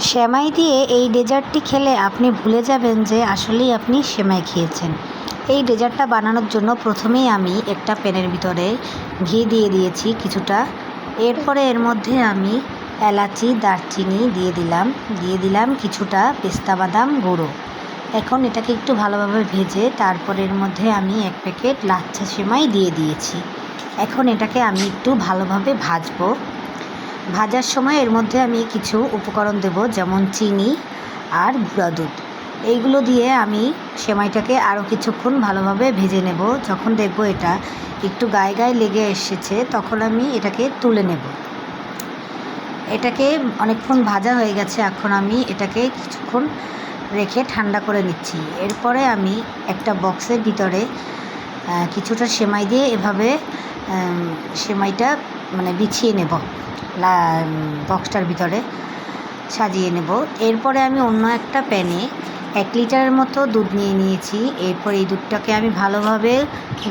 সেমাই দিয়ে এই ডেজার্টটি খেলে আপনি ভুলে যাবেন যে আসলেই আপনি সেমাই খেয়েছেন। এই ডেজার্টটা বানানোর জন্য প্রথমেই আমি একটা প্যানের ভিতরে ঘি দিয়ে দিয়েছি কিছুটা। এরপরে এর মধ্যে আমি এলাচি, দারচিনি দিয়ে দিলাম কিছুটা পেস্তা বাদাম গুঁড়ো। এখন এটাকে একটু ভালোভাবে ভেজে তারপর এর মধ্যে আমি 1 প্যাকেট লাচ্ছা সেমাই দিয়ে দিয়েছি। এখন এটাকে আমি একটু ভালোভাবে ভাজবো। ভাজার সময় এর মধ্যে আমি কিছু উপকরণ দেব, যেমন চিনি আর গুঁড়া দুধ। এইগুলো দিয়ে আমি সেমাইটাকে আরও কিছুক্ষণ ভালোভাবে ভেজে নেব। যখন দেখব এটা একটু গায়ে গায়ে লেগে এসেছে তখন আমি এটাকে তুলে নেব। এটাকে অনেকক্ষণ ভাজা হয়ে গেছে, এখন আমি এটাকে কিছুক্ষণ রেখে ঠান্ডা করে নিচ্ছি। এরপরে আমি একটা বক্সের ভিতরে কিছুটা সেমাই দিয়ে এভাবে সেমাইটা বিছিয়ে নেব, বক্সটার ভিতরে সাজিয়ে নেব। এরপরে আমি অন্য একটা প্যানে 1 লিটারের মতো দুধ নিয়ে নিয়েছি। এরপর এই দুধটাকে আমি ভালোভাবে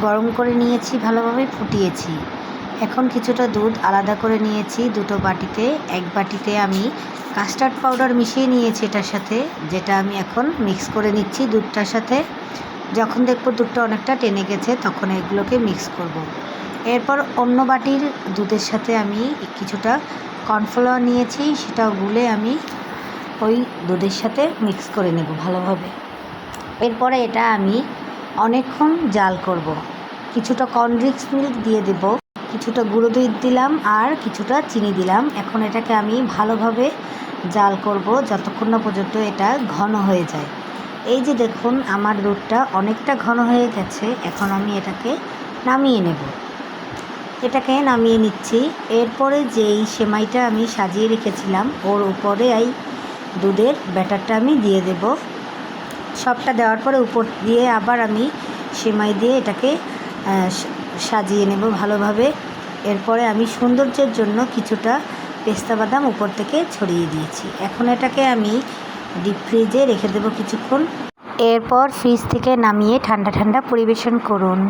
গরম করে নিয়েছি, ভালোভাবে ফুটিয়েছি। এখন কিছুটা দুধ আলাদা করে নিয়েছি দুটো বাটিতে। 1 বাটিতে আমি কাস্টার্ড পাউডার মিশিয়ে নিয়েছি এটার সাথে, যেটা আমি এখন মিক্স করে নিচ্ছি দুধটার সাথে। যখন দেখব দুধটা অনেকটা টেনে গেছে তখন এগুলোকে মিক্স করব। এরপর অন্য বাটির দুধের সাথে আমি কিছুটা কর্নফ্লাওয়ার নিয়েছি, সেটাও গুলে আমি ওই দুধের সাথে মিক্স করে নেব ভালোভাবে। এরপরে এটা আমি অনেকক্ষণ জাল করব। কিছুটা কর্নফ্লেক্স মিল্ক দিয়ে দেব, কিছুটা গুঁড়ো দুধ দিলাম আর কিছুটা চিনি দিলাম। এখন এটাকে আমি ভালোভাবে জাল করব যতক্ষণ না পর্যন্ত এটা ঘন হয়ে যায়। এই যে দেখুন আমার দুধটা অনেকটা ঘন হয়ে গেছে, এখন আমি এটাকে নামিয়ে নেব। এটাকে নামিয়ে নিচ্ছি। এরপরে যেই সেমাইটা আমি সাজিয়ে রেখেছিলাম ওর উপরে এই দুধের ব্যাটারটা আমি দিয়ে দেব। সবটা দেওয়ার পরে উপর দিয়ে আবার আমি সেমাই দিয়ে এটাকে সাজিয়ে নেব ভালোভাবে। এরপরে আমি সৌন্দর্যের জন্য কিছুটা পেস্তা বাদাম উপর থেকে ছড়িয়ে দিয়েছি। এখন এটাকে আমি ডিপ ফ্রিজে রেখে দেব কিছুক্ষণ। এরপর ফ্রিজ থেকে নামিয়ে ঠান্ডা ঠান্ডা পরিবেশন করুন।